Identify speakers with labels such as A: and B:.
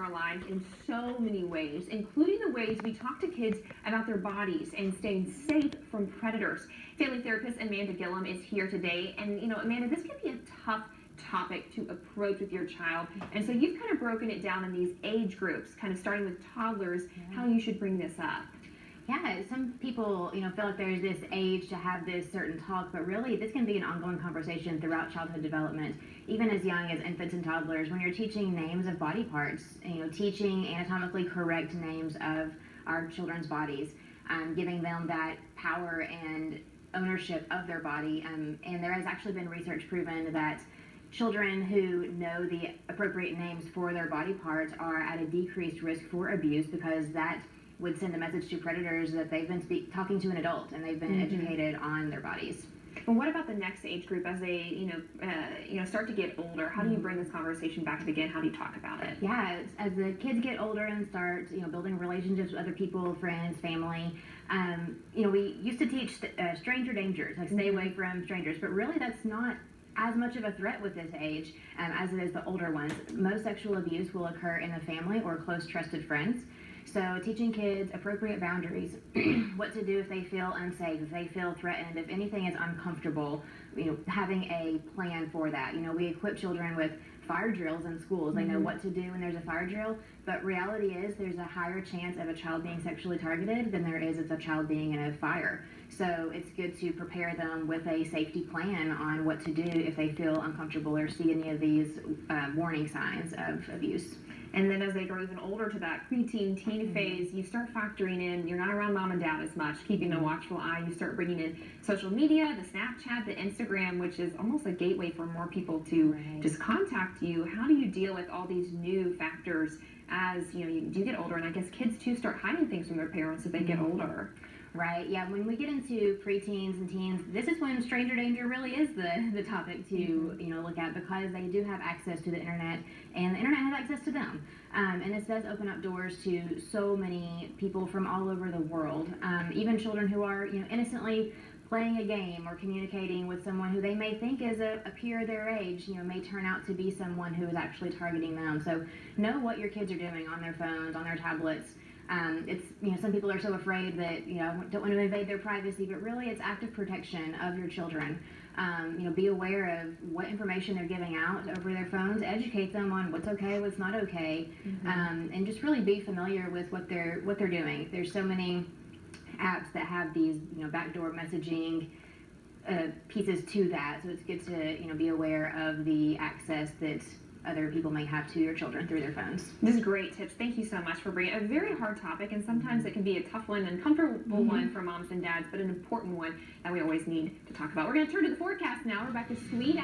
A: our lives in so many ways, including the ways we talk to kids about their bodies and staying safe from predators. Family therapist Amanda Gillum is here today. And, Amanda, this can be a tough topic to approach with your child. And so you've kind of broken it down in these age groups, kind of starting with toddlers, how you should bring this up.
B: Yeah, some people, feel like there's this age to have this certain talk, but really this can be an ongoing conversation throughout childhood development, even as young as infants and toddlers. When you're teaching names of body parts, teaching anatomically correct names of our children's bodies, giving them that power and ownership of their body. And there has actually been research proven that children who know the appropriate names for their body parts are at a decreased risk for abuse, because that would send a message to predators that they've been talking to an adult and they've been educated on their bodies.
A: And what about the next age group as they, start to get older? How do you bring this conversation back up again? How do you talk about it?
B: Yeah, as the kids get older and start, building relationships with other people, friends, family, we used to teach stranger dangers, like stay away from strangers, but really that's not as much of a threat with this age as it is the older ones. Most sexual abuse will occur in the family or close trusted friends. So teaching kids appropriate boundaries, what to do if they feel unsafe, if they feel threatened, if anything is uncomfortable, having a plan for that. We equip children with fire drills in schools. They know what to do when there's a fire drill, but reality is there's a higher chance of a child being sexually targeted than there is of a child being in a fire. So it's good to prepare them with a safety plan on what to do if they feel uncomfortable or see any of these warning signs of abuse.
A: And then as they grow even older to that preteen, teen phase, you start factoring in, you're not around mom and dad as much, keeping a watchful eye. You start bringing in social media, the Snapchat, the Instagram, which is almost a gateway for more people to just contact you. How do you deal with all these new factors as, you do get older? And I guess kids too start hiding things from their parents as they get older.
B: Right, yeah, when we get into preteens and teens, this is when stranger danger really is the topic to look at, because they do have access to the internet and the internet has access to them. And this does open up doors to so many people from all over the world, even children who are innocently playing a game or communicating with someone who they may think is a peer their age, may turn out to be someone who is actually targeting them. So know what your kids are doing on their phones, on their tablets. It's some people are so afraid that don't want to invade their privacy, but really it's active protection of your children. Be aware of what information they're giving out over their phones. Educate them on what's okay, what's not okay, and just really be familiar with what they're doing. There's so many apps that have these backdoor messaging pieces to that, so it's good to be aware of the access that other people may have to your children through their phones.
A: This is great tips. Thank you so much for bringing a very hard topic, and sometimes it can be a tough one, an uncomfortable one for moms and dads, but an important one that we always need to talk about. We're going to turn to the forecast now. We're back to sweet